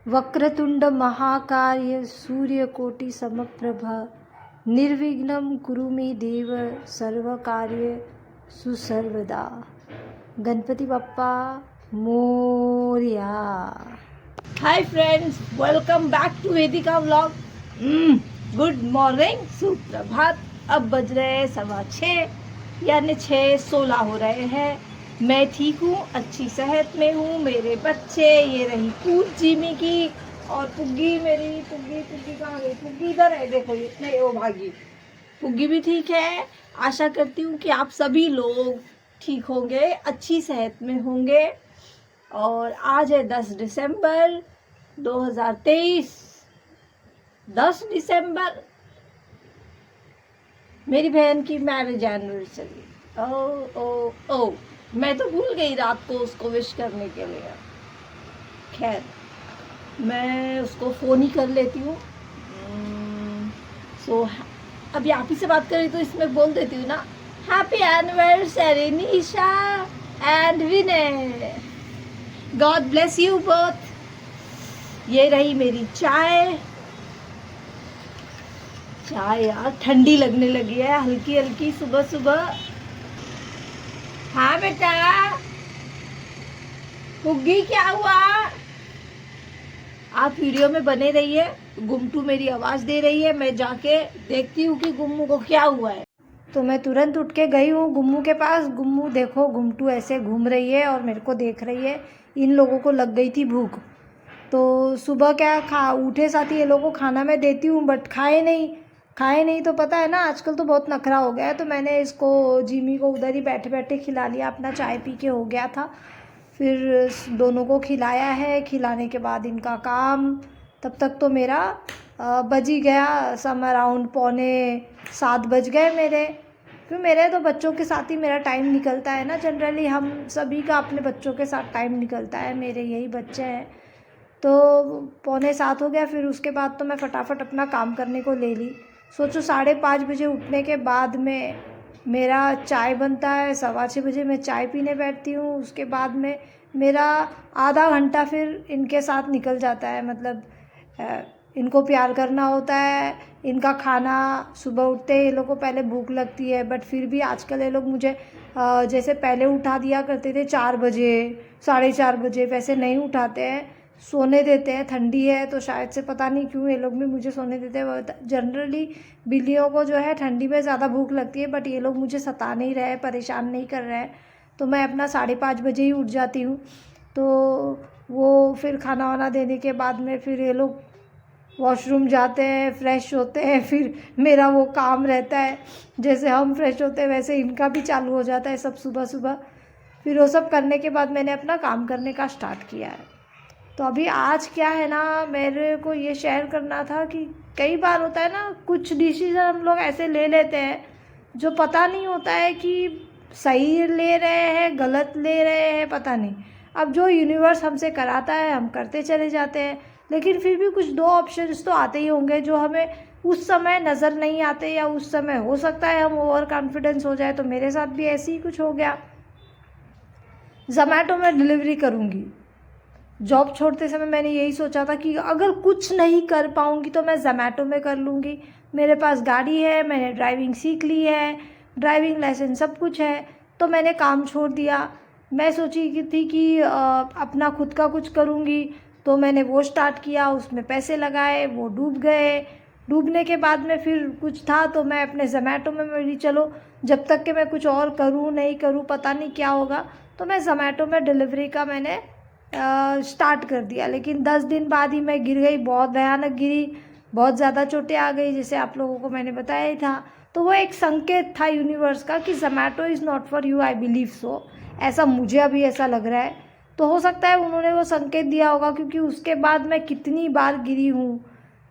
वक्रतुंड महाकाय सूर्यकोटि समप्रभ निर्विघ्नं कुरु मे देव सर्वकार्य सुसर्वदा। गणपति बप्पा मोरया। Hi friends, welcome back to Vedika vlog. Good morning, सुप्रभात। अब बज रहे हैं 6:15 यानी 6:16 हो रहे हैं। मैं ठीक हूँ, अच्छी सेहत में हूँ। मेरे बच्चे, ये रही पूज जिमी की और पुग्गी मेरी। पुग्गी कहाँ गई? पुग्गी इधर है, देखो ये नहीं, वो भागी। पुग्गी भी ठीक है। आशा करती हूँ कि आप सभी लोग ठीक होंगे, अच्छी सेहत में होंगे। और आज है 10 दिसंबर 2023। 10 दिसंबर मेरी बहन की मैरिज एनिवर्सरी। ओ ओ ओ मैं तो भूल गई रात को उसको विश करने के लिए। खैर, मैं उसको फ़ोन ही कर लेती हूँ। अभी आप ही से बात कर रही तो इसमें बोल देती हूँ ना, happy anniversary Nisha and Vinay, God bless you both. ये रही मेरी चाय यार ठंडी लगने लगी है, हल्की हल्की सुबह सुबह। हाँ बेटा, पुग्गी क्या हुआ? आप वीडियो में बने रहिए। गुम्टू मेरी आवाज दे रही है, मैं जाके देखती हूँ कि गुम्मू को क्या हुआ है। तो मैं तुरंत उठ के गई हूँ गुम्मू के पास। गुम्मू देखो, गुम्टू ऐसे घूम रही है और मेरे को देख रही है। इन लोगों को लग गई थी भूख, तो सुबह क्या उठे साथ ही ये लोगों को खाना मैं देती हूँ, बट खाए नहीं। तो पता है ना, आजकल तो बहुत नखरा हो गया है। तो मैंने इसको, जिमी को उधर ही बैठे बैठे खिला लिया। अपना चाय पी के हो गया था, फिर दोनों को खिलाया है। खिलाने के बाद इनका काम, तब तक तो मेरा बज ही गया। सम अराउंड 6:45 बज गए मेरे। फिर मेरे तो बच्चों के साथ ही मेरा टाइम निकलता है ना। जनरली हम सभी का अपने बच्चों के साथ टाइम निकलता है। मेरे यही बच्चे हैं। तो 6:45 हो गया। फिर उसके बाद तो मैं फटाफट अपना काम करने को ले ली। सोचो 5:30 बजे उठने के बाद में मेरा चाय बनता है। 6:15 बजे मैं चाय पीने बैठती हूँ। उसके बाद में मेरा आधा घंटा फिर इनके साथ निकल जाता है। मतलब इनको प्यार करना होता है, इनका खाना। सुबह उठते ये लोग को पहले भूख लगती है, बट फिर भी आजकल ये लोग मुझे जैसे पहले उठा दिया करते थे 4 बजे 4:30 बजे, वैसे नहीं उठाते हैं, सोने देते हैं। ठंडी है तो शायद से पता नहीं क्यों ये लोग भी मुझे सोने देते हैं। जनरली बिल्लियों को जो है ठंडी में ज़्यादा भूख लगती है, बट ये लोग मुझे सता नहीं रहे, परेशान नहीं कर रहे हैं। तो मैं अपना 5:30 बजे ही उठ जाती हूँ। तो वो फिर खाना वाना देने के बाद में फिर ये लोग वॉशरूम जाते हैं, फ्रेश होते हैं। फिर मेरा वो काम रहता है, जैसे हम फ्रेश होते हैं वैसे इनका भी चालू हो जाता है सब सुबह सुबह। फिर वो सब करने के बाद मैंने अपना काम करने का स्टार्ट किया है। तो अभी आज क्या है ना, मेरे को ये शेयर करना था कि कई बार होता है ना, कुछ डिसीजन हम लोग ऐसे ले लेते हैं जो पता नहीं होता है कि सही ले रहे हैं गलत ले रहे हैं, पता नहीं। अब जो यूनिवर्स हमसे कराता है हम करते चले जाते हैं, लेकिन फिर भी कुछ 2 ऑप्शंस तो आते ही होंगे जो हमें उस समय नज़र नहीं आते, या उस समय हो सकता है हम ओवर कॉन्फिडेंस हो जाए। तो मेरे साथ भी ऐसे ही कुछ हो गया। ज़ोमैटो में डिलीवरी करूँगी। जॉब छोड़ते समय मैंने यही सोचा था कि अगर कुछ नहीं कर पाऊँगी तो मैं ज़ोमैटो में कर लूँगी। मेरे पास गाड़ी है, मैंने ड्राइविंग सीख ली है, ड्राइविंग लाइसेंस सब कुछ है। तो मैंने काम छोड़ दिया। मैं सोची कि थी कि अपना खुद का कुछ करूँगी। तो मैंने वो स्टार्ट किया, उसमें पैसे लगाए, वो डूब गए। डूबने के बाद में फिर कुछ था तो मैं अपने ज़ोमैटो में बोली चलो, जब तक कि मैं कुछ और करूँ नहीं करूँ पता नहीं क्या होगा। तो मैं ज़ोमैटो में डिलीवरी का मैंने स्टार्ट कर दिया। लेकिन 10 दिन बाद ही मैं गिर गई, बहुत भयानक गिरी, बहुत ज़्यादा चोटें आ गई, जैसे आप लोगों को मैंने बताया ही था। तो वो एक संकेत था यूनिवर्स का कि Zomato is not for you, I believe so. ऐसा मुझे अभी ऐसा लग रहा है। तो हो सकता है उन्होंने वो संकेत दिया होगा, क्योंकि उसके बाद मैं कितनी बार गिरी हूँ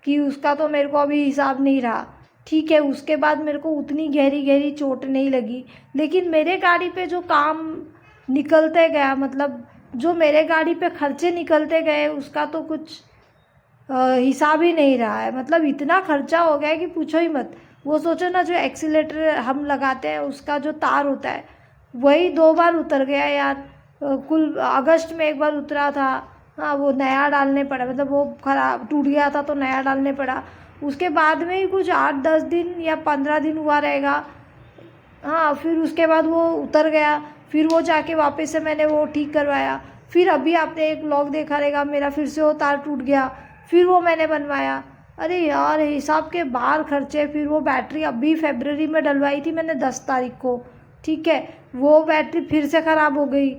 कि उसका तो मेरे को अभी हिसाब नहीं रहा। ठीक है, उसके बाद मेरे को उतनी गहरी गहरी चोट नहीं लगी, लेकिन मेरे गाड़ी पे जो काम निकलते गया, मतलब जो मेरे गाड़ी पे खर्चे निकलते गए, उसका तो कुछ हिसाब ही नहीं रहा है। मतलब इतना खर्चा हो गया है कि पूछो ही मत। वो सोचो ना, जो एक्सीलेटर हम लगाते हैं उसका जो तार होता है वही 2 बार उतर गया यार। कुल अगस्त में एक बार उतरा था, हाँ, वो नया डालने पड़ा, मतलब वो ख़राब टूट गया था तो नया डालने पड़ा। उसके बाद में ही कुछ 8-10 दिन या 15 दिन हुआ रहेगा। हाँ, फिर उसके बाद वो उतर गया, फिर वो जाके वापस से मैंने वो ठीक करवाया। फिर अभी आपने एक व्लॉग देखा रहेगा मेरा, फिर से वो तार टूट गया, फिर वो मैंने बनवाया। अरे यार, हिसाब के बाहर खर्चे। फिर वो बैटरी अभी फरवरी में डलवाई थी मैंने 10 तारीख को, ठीक है, वो बैटरी फिर से ख़राब हो गई।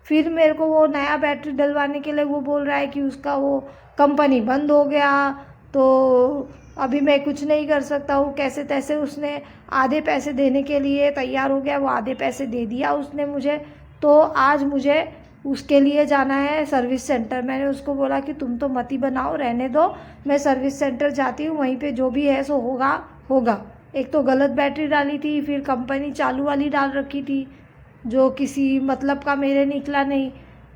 फिर मेरे को वो नया बैटरी डलवाने के लिए वो बोल रहा है कि उसका वो कंपनी बंद हो गया, तो अभी मैं कुछ नहीं कर सकता हूँ। कैसे तैसे उसने आधे पैसे देने के लिए तैयार हो गया, वो आधे पैसे दे दिया उसने मुझे। तो आज मुझे उसके लिए जाना है सर्विस सेंटर। मैंने उसको बोला कि तुम तो मत ही बनाओ, रहने दो, मैं सर्विस सेंटर जाती हूँ, वहीं पे जो भी है सो होगा होगा। एक तो गलत बैटरी डाली थी, फिर कंपनी चालू वाली डाल रखी थी, जो किसी मतलब का मेरे निकला नहीं।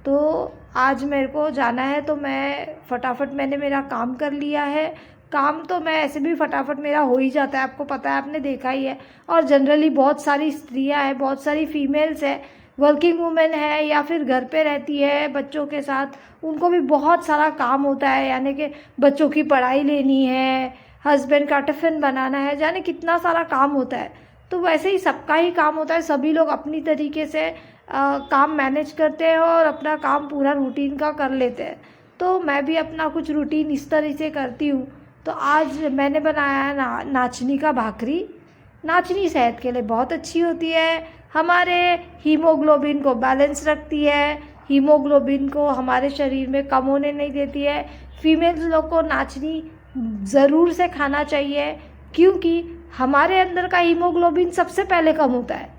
तो आज मेरे को जाना है, तो मैं फटाफट, मैंने मेरा काम कर लिया है। काम तो मैं ऐसे भी फटाफट मेरा हो ही जाता है, आपको पता है, आपने देखा ही है। और जनरली बहुत सारी स्त्रियां हैं, बहुत सारी फीमेल्स हैं, वर्किंग वुमेन है या फिर घर पे रहती है बच्चों के साथ, उनको भी बहुत सारा काम होता है। यानी कि बच्चों की पढ़ाई लेनी है, हस्बैंड का टिफ़िन बनाना है, जाने कितना सारा काम होता है। तो वैसे ही सबका ही काम होता है, सभी लोग अपनी तरीके से काम मैनेज करते हैं और अपना काम पूरा रूटीन का कर लेते हैं। तो मैं भी अपना कुछ रूटीन इस तरह से करती हूँ। तो आज मैंने बनाया है नाचनी का भाकरी। नाचनी सेहत के लिए बहुत अच्छी होती है, हमारे हीमोग्लोबिन को बैलेंस रखती है, हीमोग्लोबिन को हमारे शरीर में कम होने नहीं देती है। फीमेल्स लोग को नाचनी ज़रूर से खाना चाहिए, क्योंकि हमारे अंदर का हीमोग्लोबिन सबसे पहले कम होता है।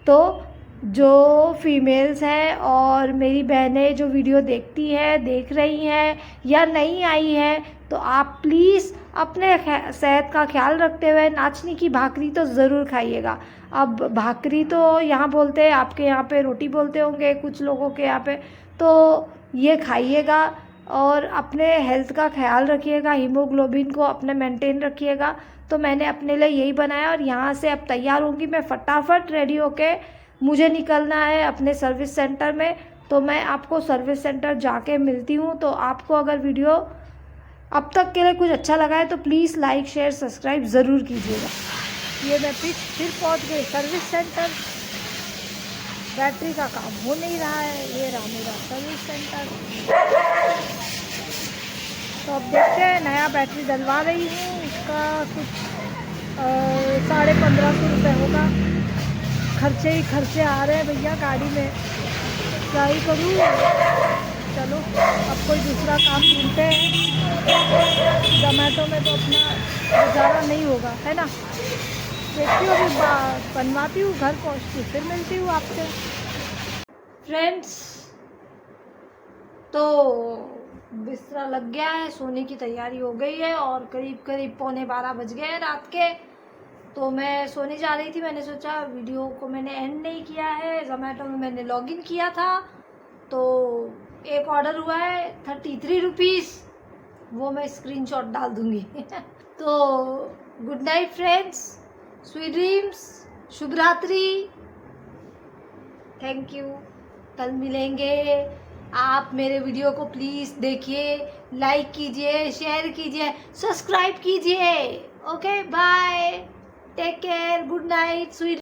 तो जो फीमेल्स हैं और मेरी बहनें जो वीडियो देखती हैं, देख रही हैं या नहीं आई हैं, तो आप प्लीज़ अपने सेहत का ख्याल रखते हुए नाचनी की भाकरी तो ज़रूर खाइएगा। अब भाकरी तो यहाँ बोलते हैं, आपके यहाँ पे रोटी बोलते होंगे कुछ लोगों के यहाँ पे, तो ये खाइएगा और अपने हेल्थ का ख्याल रखिएगा, हीमोग्लोबिन को अपने मेंटेन रखिएगा। तो मैंने अपने लिए यही बनाया और यहाँ से अब तैयार होंगी मैं फटाफट रेडी होके, मुझे निकलना है अपने सर्विस सेंटर में। तो मैं आपको सर्विस सेंटर जाके मिलती हूँ। तो आपको अगर वीडियो अब तक के लिए कुछ अच्छा लगा है तो प्लीज़ लाइक शेयर सब्सक्राइब ज़रूर कीजिएगा। ये मैं फिर पहुँच गई सर्विस सेंटर, बैटरी का काम हो नहीं रहा है, ये रहा मेरा सर्विस सेंटर। तो अब देखते हैं, नया बैटरी डलवा रही हूँ, उसका कुछ 1550 रुपये होगा। खर्चे ही खर्चे आ रहे हैं भैया गाड़ी में, क्या ही करूँ। चलो अब कोई दूसरा काम ढूंढते हैं, ज़ोमैटो में तो अपना गुजारा नहीं होगा, है ना। देखती हूँ, अभी बनवाती हूँ, घर पहुँचती फिर मिलती हूँ आपसे। फ्रेंड्स, तो बिस्तरा लग गया है, सोने की तैयारी हो गई है और करीब करीब 11:15 बज गए हैं रात के। तो मैं सोने जा रही थी, मैंने सोचा वीडियो को मैंने एंड नहीं किया है, ज़ोमैटो में मैंने लॉगिन किया था, तो एक ऑर्डर हुआ है 33 रुपीज़, वो मैं स्क्रीनशॉट डाल दूँगी। तो good night friends, sweet dreams, शुभ रात्रि, थैंक यू। कल मिलेंगे। आप मेरे वीडियो को प्लीज़ देखिए, लाइक कीजिए, शेयर कीजिए, सब्सक्राइब कीजिए। Okay, bye, take care, good night, sweet.